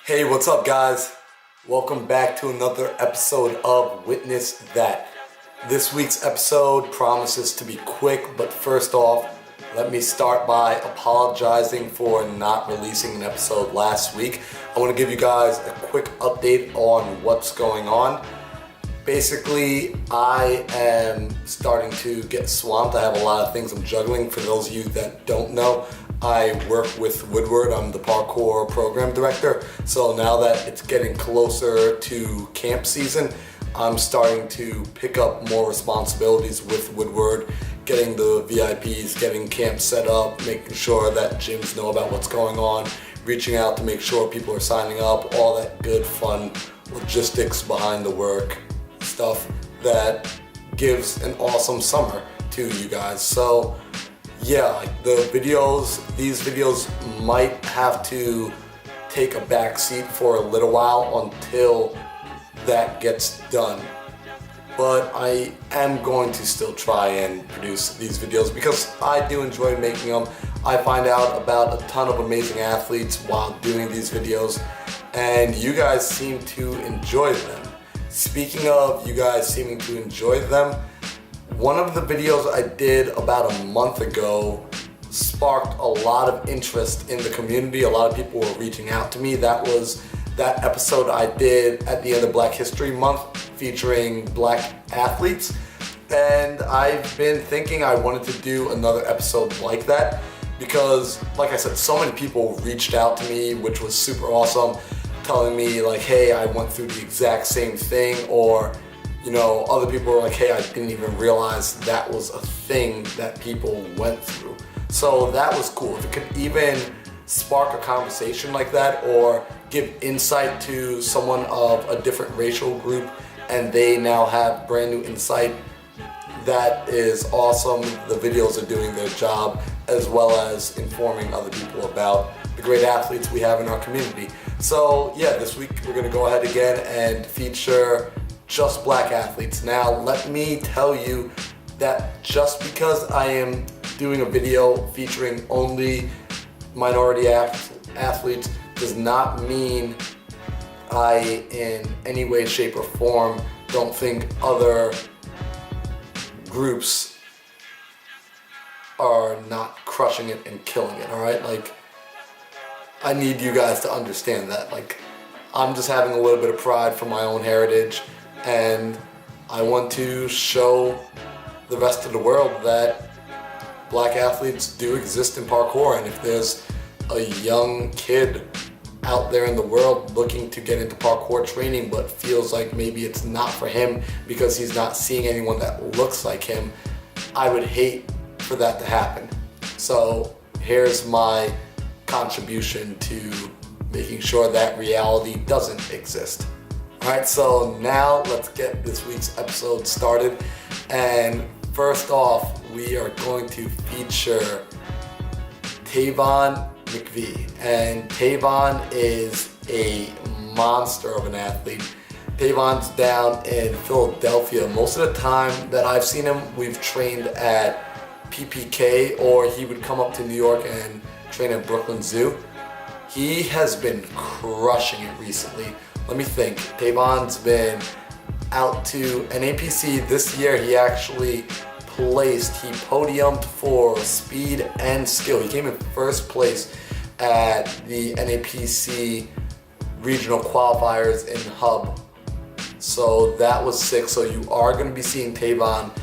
Hey, what's up, guys? Welcome back to another episode of Witness That. This week's episode promises to be quick, but first off, let me start by apologizing for not releasing an episode last week. I want to give you guys a quick update on what's going on. Basically, I am starting to get swamped. I have a lot of things I'm juggling. For those of you that don't know, I work with Woodward. I'm the parkour program director. So now that it's getting closer to camp season, I'm starting to pick up more responsibilities with Woodward, getting the VIPs, getting camp set up, making sure that gyms know about what's going on, reaching out to make sure people are signing up, all that good fun logistics behind the work stuff that gives an awesome summer to you guys. So yeah, these videos might have to take a back seat for a little while until that gets done. But I am going to still try and produce these videos because I do enjoy making them. I find out about a ton of amazing athletes while doing these videos, and you guys seem to enjoy them. Speaking of you guys seeming to enjoy them, one of the videos I did about a month ago sparked a lot of interest in the community. A lot of people were reaching out to me. That was that episode I did at the end of Black History Month featuring black athletes. And I've been thinking I wanted to do another episode like that because, like I said, so many people reached out to me, which was super awesome, telling me like, hey, I went through the exact same thing, or other people were like, hey, I didn't even realize that was a thing that people went through. So that was cool. If it could even spark a conversation like that or give insight to someone of a different racial group and they now have brand new insight, that is awesome. The videos are doing their job, as well as informing other people about the great athletes we have in our community. So yeah, this week we're gonna go ahead again and feature just black athletes. Now, let me tell you that just because I am doing a video featuring only minority athletes does not mean I, in any way, shape, or form, don't think other groups are not crushing it and killing it, all right? Like, I need you guys to understand that. Like, I'm just having a little bit of pride for my own heritage, and I want to show the rest of the world that black athletes do exist in parkour. And if there's a young kid out there in the world looking to get into parkour training but feels like maybe it's not for him because he's not seeing anyone that looks like him, I would hate for that to happen. So here's my contribution to making sure that reality doesn't exist. Alright, so now let's get this week's episode started. And first off, we are going to feature Tavon McVie. And Tavon is a monster of an athlete. Tavon's down in Philadelphia. Most of the time that I've seen him, we've trained at PPK, or he would come up to New York and train at Brooklyn Zoo. He has been crushing it recently. Let me think. Tavon's been out to NAPC this year. He actually he podiumed for speed and skill. He came in first place at the NAPC regional qualifiers in Hub. So that was sick. So you are going to be seeing Tavon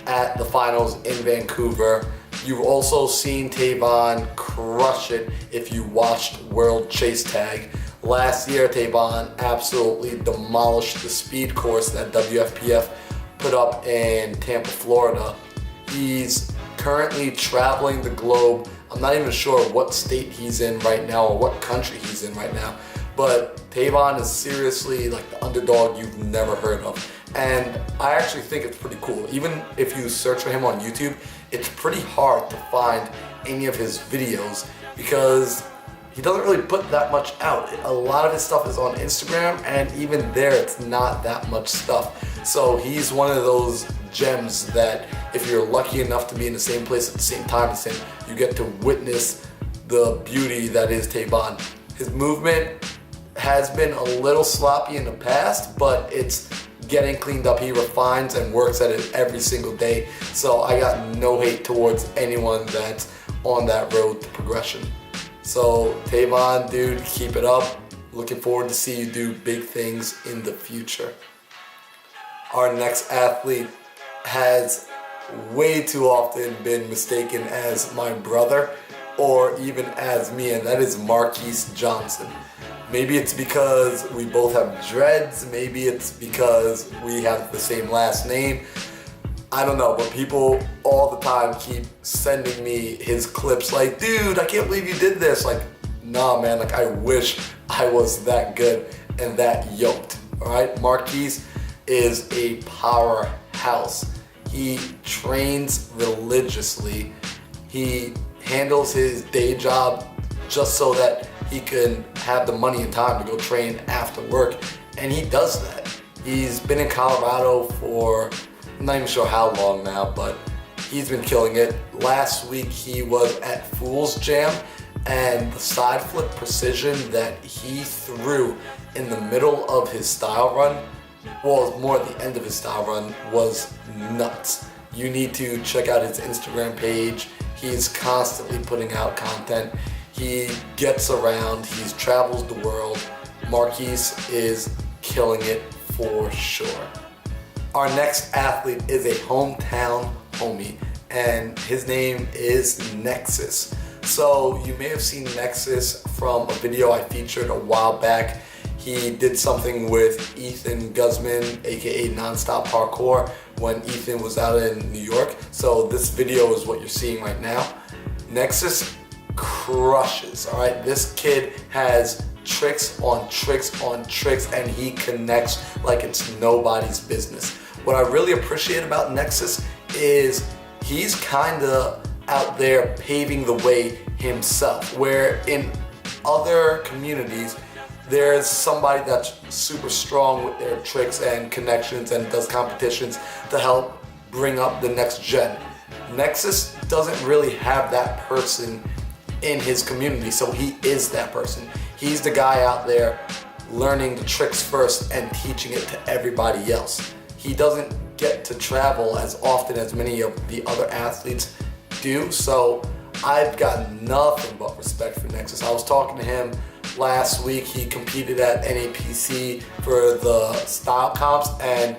at the finals in Vancouver. You've also seen Tavon crush it if you watched World Chase Tag. Last year, Tavon absolutely demolished the speed course that WFPF put up in Tampa, Florida. He's currently traveling the globe. I'm not even sure what state he's in right now or what country he's in right now, but Tavon is seriously like the underdog you've never heard of. And I actually think it's pretty cool. Even if you search for him on YouTube, it's pretty hard to find any of his videos because he doesn't really put that much out. A lot of his stuff is on Instagram, and even there it's not that much stuff. So he's one of those gems that if you're lucky enough to be in the same place at the same time as him, you get to witness the beauty that is Tavon. His movement has been a little sloppy in the past, but it's getting cleaned up. He refines and works at it every single day. So I got no hate towards anyone that's on that road to progression. So Tavon, dude, keep it up. Looking forward to see you do big things in the future. Our next athlete has way too often been mistaken as my brother or even as me, and that is Marquis Johnson. Maybe it's because we both have dreads, maybe it's because we have the same last name. I don't know, but people all the time keep sending me his clips like, dude, I can't believe you did this. Like, nah, man, like I wish I was that good and that yoked, all right? Marquis is a powerhouse. He trains religiously. He handles his day job just so that he can have the money and time to go train after work, and he does that. He's been in Colorado for, I'm not even sure how long now, but he's been killing it. Last week he was at Fool's Jam, and the side flip precision that he threw in the middle of his style run, well, more at the end of his style run, was nuts. You need to check out his Instagram page. He's constantly putting out content. He gets around, he travels the world. Marquis is killing it for sure. Our next athlete is a hometown homie, and his name is Nexus. So you may have seen Nexus from a video I featured a while back. He did something with Ethan Guzman, aka Nonstop Parkour, when Ethan was out in New York. So this video is what you're seeing right now. Nexus crushes, all right? This kid has tricks on tricks on tricks, and he connects like it's nobody's business. What I really appreciate about Nexus is he's kinda out there paving the way himself, where in other communities, there's somebody that's super strong with their tricks and connections and does competitions to help bring up the next gen. Nexus doesn't really have that person in his community, so he is that person. He's the guy out there learning the tricks first and teaching it to everybody else. He doesn't get to travel as often as many of the other athletes do, so I've got nothing but respect for Nexus. I was talking to him last week. He competed at NAPC for the style comps, and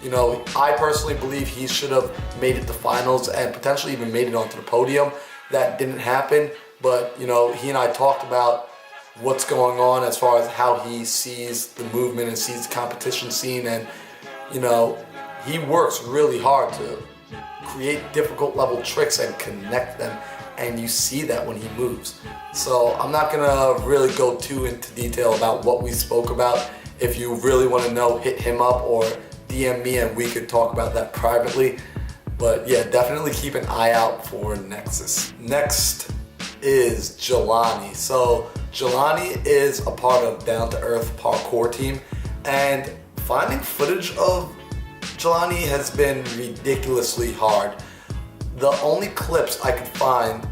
you know, I personally believe he should have made it to finals and potentially even made it onto the podium. That didn't happen, but you know, he and I talked about what's going on as far as how he sees the movement and sees the competition scene, and you know, he works really hard to create difficult level tricks and connect them, and you see that when he moves. So I'm not gonna really go too into detail about what we spoke about. If you really want to know, hit him up or DM me and we could talk about that privately. But yeah, definitely keep an eye out for Nexus. Next is Jelani. So Jelani is a part of Down to Earth parkour team, and finding footage of Jelani has been ridiculously hard. The only clips I could find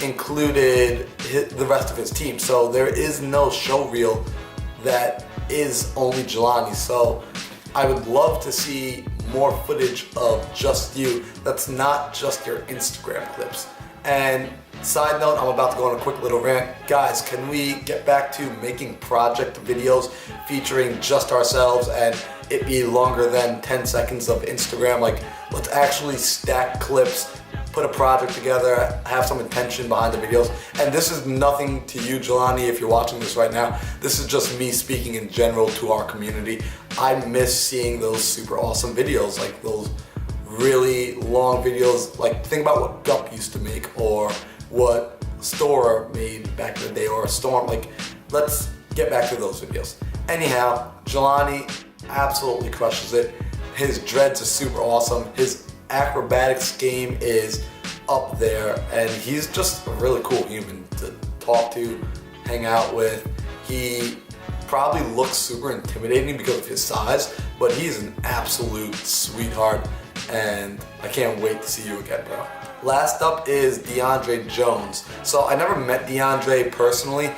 included the rest of his team, so there is no show reel that is only Jelani. So I would love to see more footage of just you that's not just your Instagram clips. And side note, I'm about to go on a quick little rant. Guys, can we get back to making project videos featuring just ourselves and it be longer than 10 seconds of Instagram? Like, let's actually stack clips, put a project together, have some intention behind the videos. And this is nothing to you, Jelani, if you're watching this right now. This is just me speaking in general to our community. I miss seeing those super awesome videos, like those really long videos. Like, think about what Gup used to make or what Store made back in the day, or Storm. Like, let's get back to those videos. Anyhow, Jelani absolutely crushes it. His dreads are super awesome. His acrobatics game is up there, and he's just a really cool human to talk to, hang out with. He probably looks super intimidating because of his size, but he's an absolute sweetheart, and I can't wait to see you again, bro. Last up is DeAndre Jones. So I never met DeAndre personally.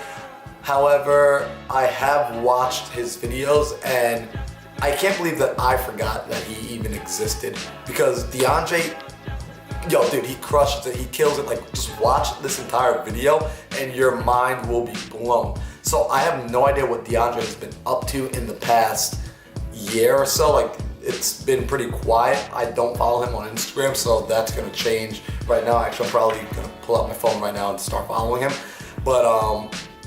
However, I have watched his videos and I can't believe that I forgot that he even existed, because DeAndre, yo dude, he crushes it, he kills it. Like, just watch this entire video and your mind will be blown. So I have no idea what DeAndre has been up to in the past year or so. Like, it's been pretty quiet. I don't follow him on Instagram, so that's gonna change right now. Actually, I'm probably gonna pull out my phone right now and start following him. But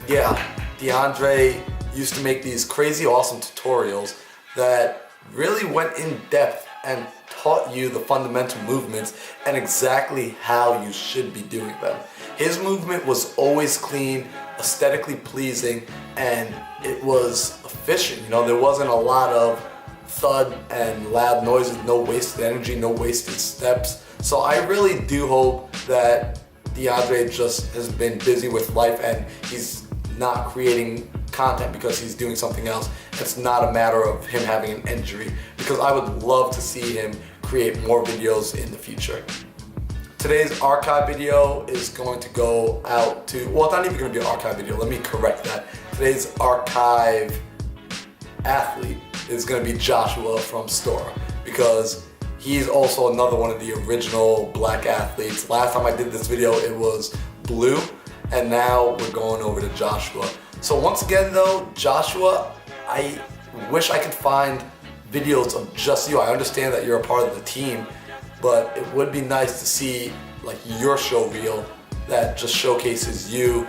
yeah, DeAndre used to make these crazy awesome tutorials that really went in depth and taught you the fundamental movements and exactly how you should be doing them. His movement was always clean, aesthetically pleasing, and it was efficient. You know, there wasn't a lot of thud and loud noises, no wasted energy, no wasted steps. So I really do hope that DeAndre just has been busy with life and he's not creating content because he's doing something else. It's not a matter of him having an injury, because I would love to see him create more videos in the future. Today's archive video is going to go out to, well, it's not even going to be an archive video, let me correct that. Today's archive athlete is going to be Joshua from Stora, because he's also another one of the original black athletes. Last time I did this video, it was Blue, and now we're going over to Joshua. So once again though, Joshua, I wish I could find videos of just you. I understand that you're a part of the team, but it would be nice to see like your show reel that just showcases you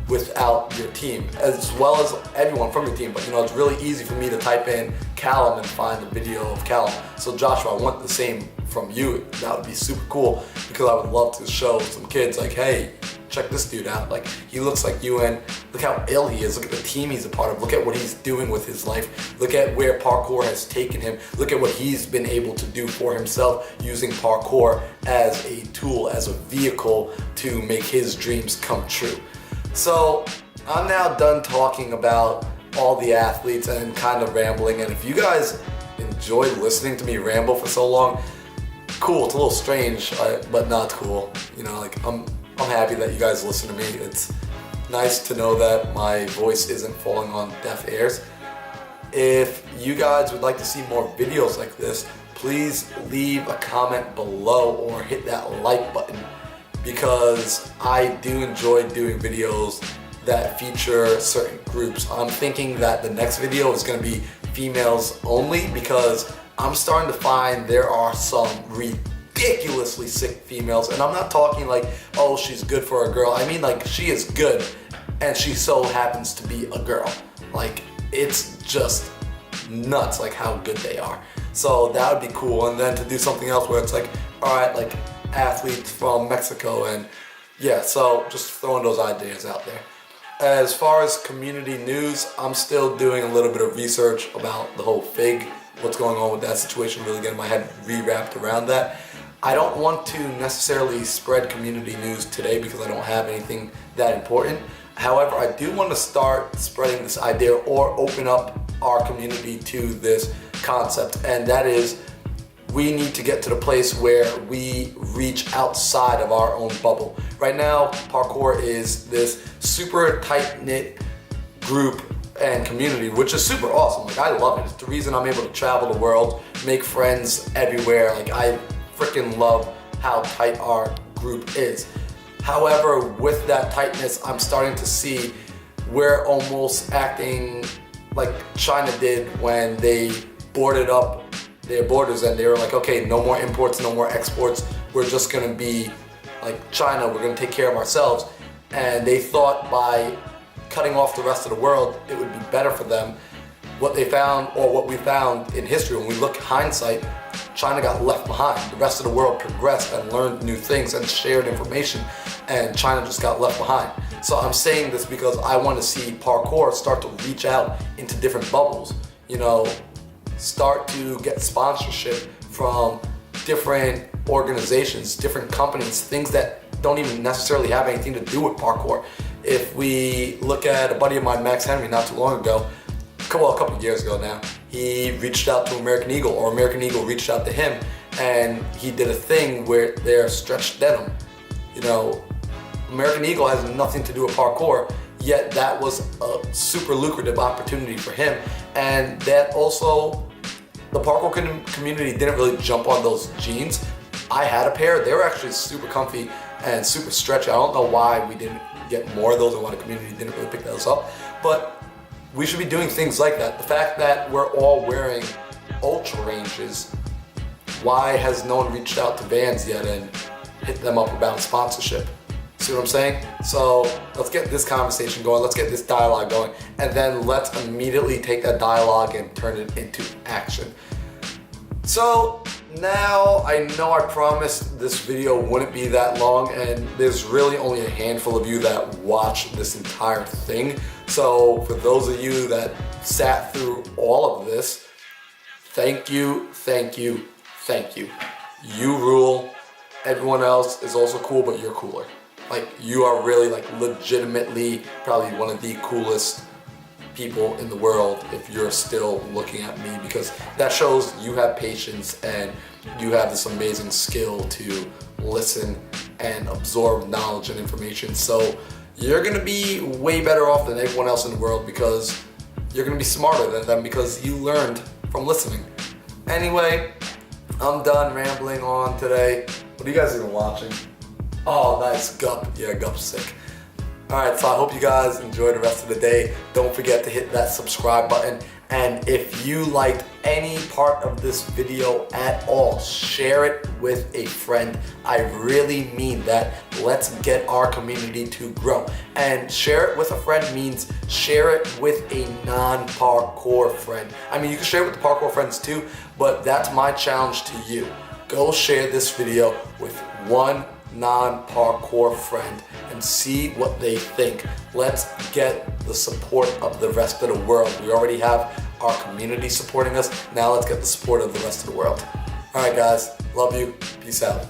without your team, as well as everyone from your team. But you know, it's really easy for me to type in Callum and find the video of Callum. So Joshua, I want the same from you. That would be super cool, because I would love to show some kids like, hey, check this dude out. Like, he looks like you, and look how ill he is. Look at the team he's a part of. Look at what he's doing with his life. Look at where parkour has taken him. Look at what he's been able to do for himself using parkour as a tool, as a vehicle to make his dreams come true. So I'm now done talking about all the athletes and kind of rambling. And if you guys enjoyed listening to me ramble for so long, cool. It's a little strange, but not cool. You know, like, I'm happy that you guys listen to me. It's nice to know that my voice isn't falling on deaf ears. If you guys would like to see more videos like this, please leave a comment below or hit that like button, because I do enjoy doing videos that feature certain groups. I'm thinking that the next video is going to be females only, because I'm starting to find there are some ridiculously sick females, and I'm not talking like, oh, she's good for a girl. I mean, like, she is good and she so happens to be a girl. Like, it's just nuts like how good they are. So that would be cool. And then to do something else where it's like, all right, like athletes from Mexico, and yeah, so just throwing those ideas out there. As far as community news, I'm still doing a little bit of research about the whole FIG, what's going on with that situation, really getting my head re-wrapped around that. I don't want to necessarily spread community news today because I don't have anything that important. However, I do want to start spreading this idea or open up our community to this concept, and that is, we need to get to the place where we reach outside of our own bubble. Right now, parkour is this super tight-knit group and community, which is super awesome. Like, I love it. It's the reason I'm able to travel the world, make friends everywhere. Like, I freaking love how tight our group is. However, with that tightness, I'm starting to see we're almost acting like China did when they boarded up their borders and they were like, okay, no more imports, no more exports. We're just gonna be like China, we're gonna take care of ourselves. And they thought by cutting off the rest of the world, it would be better for them. What they found, or what we found in history, when we look hindsight, China got left behind. The rest of the world progressed and learned new things and shared information, and China just got left behind. So I'm saying this because I want to see parkour start to reach out into different bubbles, you know, start to get sponsorship from different organizations, different companies, things that don't even necessarily have anything to do with parkour. If we look at a buddy of mine, Max Henry, not too long ago, a couple of years ago now, he reached out to American Eagle, or American Eagle reached out to him, and he did a thing where they're stretched denim. You know, American Eagle has nothing to do with parkour, yet that was a super lucrative opportunity for him. And that also, the parkour community didn't really jump on those jeans. I had a pair. They were actually super comfy and super stretchy. I don't know why we didn't get more of those and why the community didn't really pick those up, but we should be doing things like that. The fact that we're all wearing ultra ranges, why has no one reached out to Vans yet and hit them up about a sponsorship? See what I'm saying? So let's get this conversation going, let's get this dialogue going, and then let's immediately take that dialogue and turn it into action. So now I know I promised this video wouldn't be that long, and there's really only a handful of you that watch this entire thing. So for those of you that sat through all of this, thank you, thank you, thank you. You rule. Everyone else is also cool, but you're cooler. Like, you are really, like, legitimately probably one of the coolest people in the world if you're still looking at me, because that shows you have patience and you have this amazing skill to listen and absorb knowledge and information. So you're gonna be way better off than everyone else in the world, because you're gonna be smarter than them because you learned from listening. Anyway, I'm done rambling on today. What are you guys even watching? Oh, nice, Gup. Yeah, Gup's sick. Alright, so I hope you guys enjoy the rest of the day. Don't forget to hit that subscribe button. And if you liked any part of this video at all, share it with a friend. I really mean that. Let's get our community to grow. And share it with a friend means share it with a non-parkour friend. I mean, you can share it with the parkour friends too, but that's my challenge to you. Go share this video with one non-parkour friend and see what they think. Let's get the support of the rest of the world. We already have our community supporting us. Now let's get the support of the rest of the world. All right, guys. Love you. Peace out.